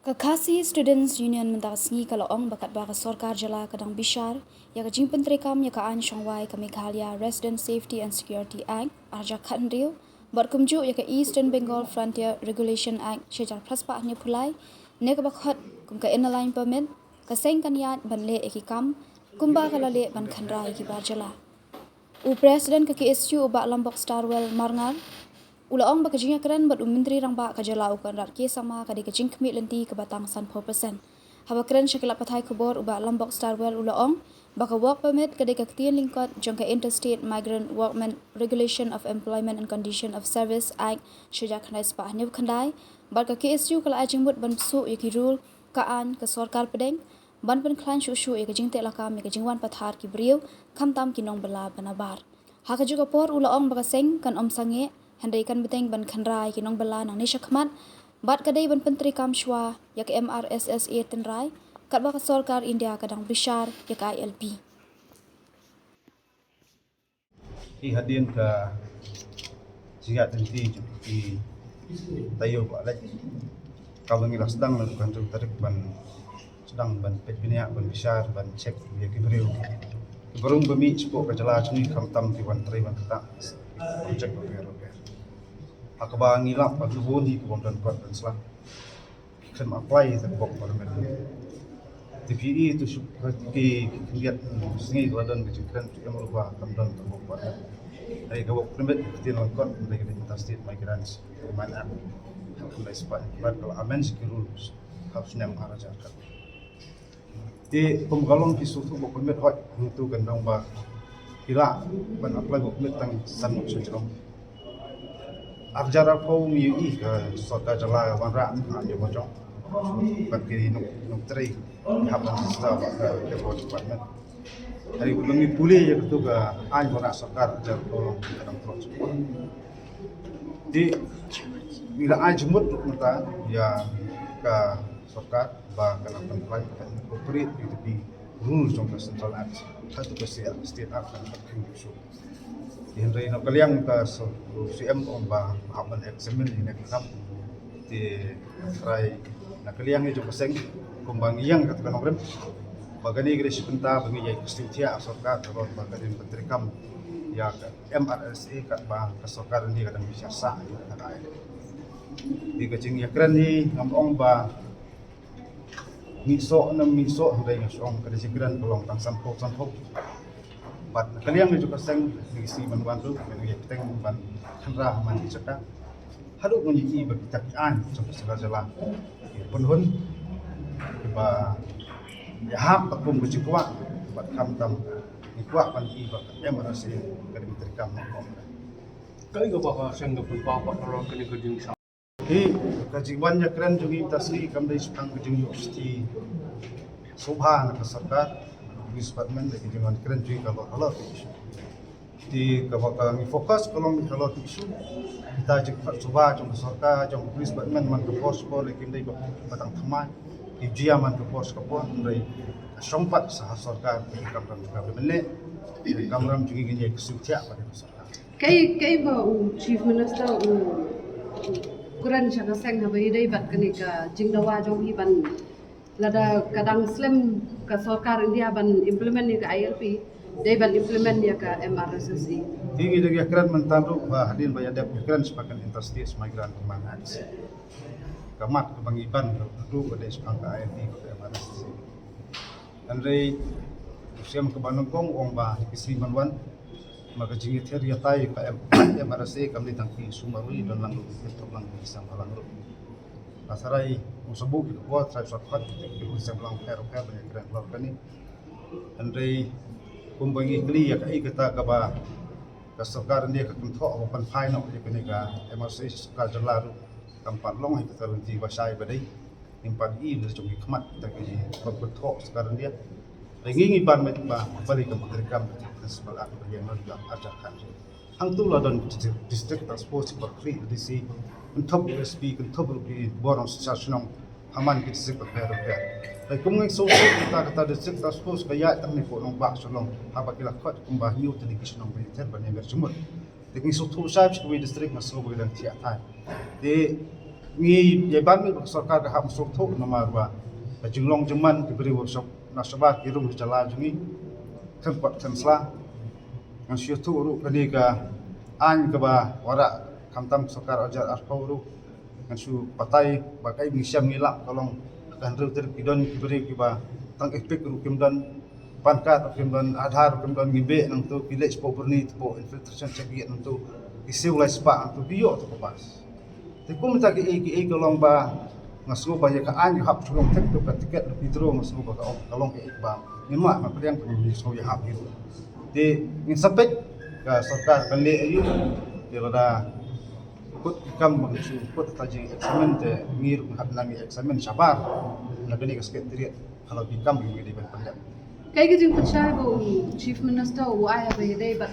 Kakasi Students Union mendaksni kalaong bakat baka sorkar jala kadang bishar ya kajing pentrikam ya kaan syongwai ke Meghalaya Resident Safety and Security Act arja khandriu berkumju ya ke Eastern Bengal Frontier Regulation Act syejar praspa ahnya pulai ne ke bakhot kum ke inline permit ke seng kaniat banle ekikam kumba kalale ban khandrai ki barjala u president ke KSU ba Lombok Starwell Marngar Ulaong bakajing keren bat menteri rang ba kajala ukan rat ke sama kadi kajing kemit lenti ke batang san 4%. Haba keren syakila patai kubor uba Lombok Starwell ulaong baka work permit kadi kaktian lingkot jangka Interstate Migrant Workmen Regulation of Employment and Condition of Service Act syajak khandai sepah ni khandai bat ka KSU kala ajing mut ban su yaki rule kaan ke sorkar pedeng ban pen klan shu ya kajing te lakam ya kajing wan pathar ki briu khamtam ki nong bala banabar. Haka juga por ulaong baka seng kan sange handai kan beteng ban khandrai ki nong bala nang nisha khmat bat kadai ban pentri kam shwa yak MRSSA tenrai kat ba sarkar India kadang bishar yak ILP hadin ka sigat tenti di tayo ba lagi kalau ngilah sedang lakukan tu tarik ban sedang ban petbinia ban bishar ban cek ya kibriu berung bumi sepok kajala sini kamtam di ban trai ban kata cek ba akaba ngilap pag lubuni ko dan kot dan selang kan apply sa bok parmen TPE itu seperti lihat sengi ladan di kan yang merubah tamdan bok parmen ai gawok permit di langkot dari Interstate Migrants mana mulai sepat kalau amen sekirul harus nem araja kan di pemgalong kisu tu bok permit hot untuk gandang ba ila ban apply bok permit tang san sejerom Arjara pau miui ke sota jala wanra anje bojong bagi nuk tri hapan sida ke department hari ulungi puli je tu ke an wana sarkar jar tolong kadang terus di bila an jemut mata ya ke sarkar ba kana penplai kan operate di rule jong central act satu ke state act dan isu Henry no kaliang ka CM ba haban examine ni nakam ti try na kaliang ni jo paseng kumbang yang kat kanong rem bagani gre sipenta bangi ya kustitia sarkar ron bagani menteri kam ya MRSA kat ba ka sarkar ni kadang bisa sa ya kadai di kacing ya keren ni ngomong ba miso hanggai ngasong kada sigran kolong tang sampok bat kaliang juga seng ngisi bantu ngi teng ban khandra man caka hadu ngi bagi takian sampai segala penhun ba ya hap takum bujikwa bat kamtam ikwa pan bak emerasi kadang terkam ngom kai go ba seng do pun pa ro kini kejing sa kajiwan ya keren juga tasri kam dai sepang kejing university subhan ka sarkar department lagi dengan keren juga kalau isu di kalau kami fokus kalau kalau isu kita juga coba jom sarkar jom department man ke pos lagi dari batang teman di dia man ke pos dari sompat sah sarkar di kamram juga benar kamram juga gini kesutia pada sarkar kai ba chief minister kuran syaka seng habai dai bat kenika jingdawa jong hi ban lada kadang slim ke sarkar India ban implement ni ke ILP dai ban implement ya ke MRSSA tinggi lagi keren mentandu bah hadin bayar dep keren sepakan Interstate Migrant Manage kamat kebangiban dulu pada sepang ke ILP ke MRSSA andai usia ke Banungkong ong bah kisi manwan maka jingit ya tai ke MRSSA kami tangki Sumarui dan langlu itu langlu isang langlu Asarai usabuk itu buat saya shortcut itu bisa bilang fair banyak keren keluarga ni. Andai kumbangi kli ya kai kita kaba kasarkar dia kekentok open final dia kini ka MRC sekal jelaru tempat long kita berhenti basai badai timpat i bisa cumi kemat kita kini kekentok sekarang dia ingin iban ba balik ke mereka sebelah yang juga ajarkan hang tu lah dan distrik transport seperti di si untuk USB untuk di borong stasiun haman kita sih repair. Tapi kemudian sosial kita distrik transport kaya tak ni pun nombak solong apa kila kot kumbah new television nombor banyak berjumlah. Tapi suatu saya sebagai distrik masuk bagi dan tiap hari. Di ngi yeban mi sarkar ka ham sok thok nama ba jinglong jeman diberi workshop nasabah kirung jala jungi kan pat kan sla ngan syutu ru kani ka an ka ba wara kamtam sarkar ajar arpau ru ngan su patai bakai misiam ngilak kolong kan ru ter pidon diberi ki ba tang ekpek ru kimdan pankat kimdan adhar kimdan gibe nang tu village po berni po infiltration check nang tu isiw lai spa nang tu bio tu pas te kum ta ki kolong ba ngasu ba ya ka an hap chulong tek tu ka tiket lu pitro ngasu ba ka kolong ki ba ni ma priang ni so ya hap hiru te in sapek ka sarkar kan le ayu de lada put kam su put taji examen te ngir hat nami examen sabar na beni ka sekretariat kalau di kam di ban pandap Kaya jing pachai bo Chief Minister wa ya ba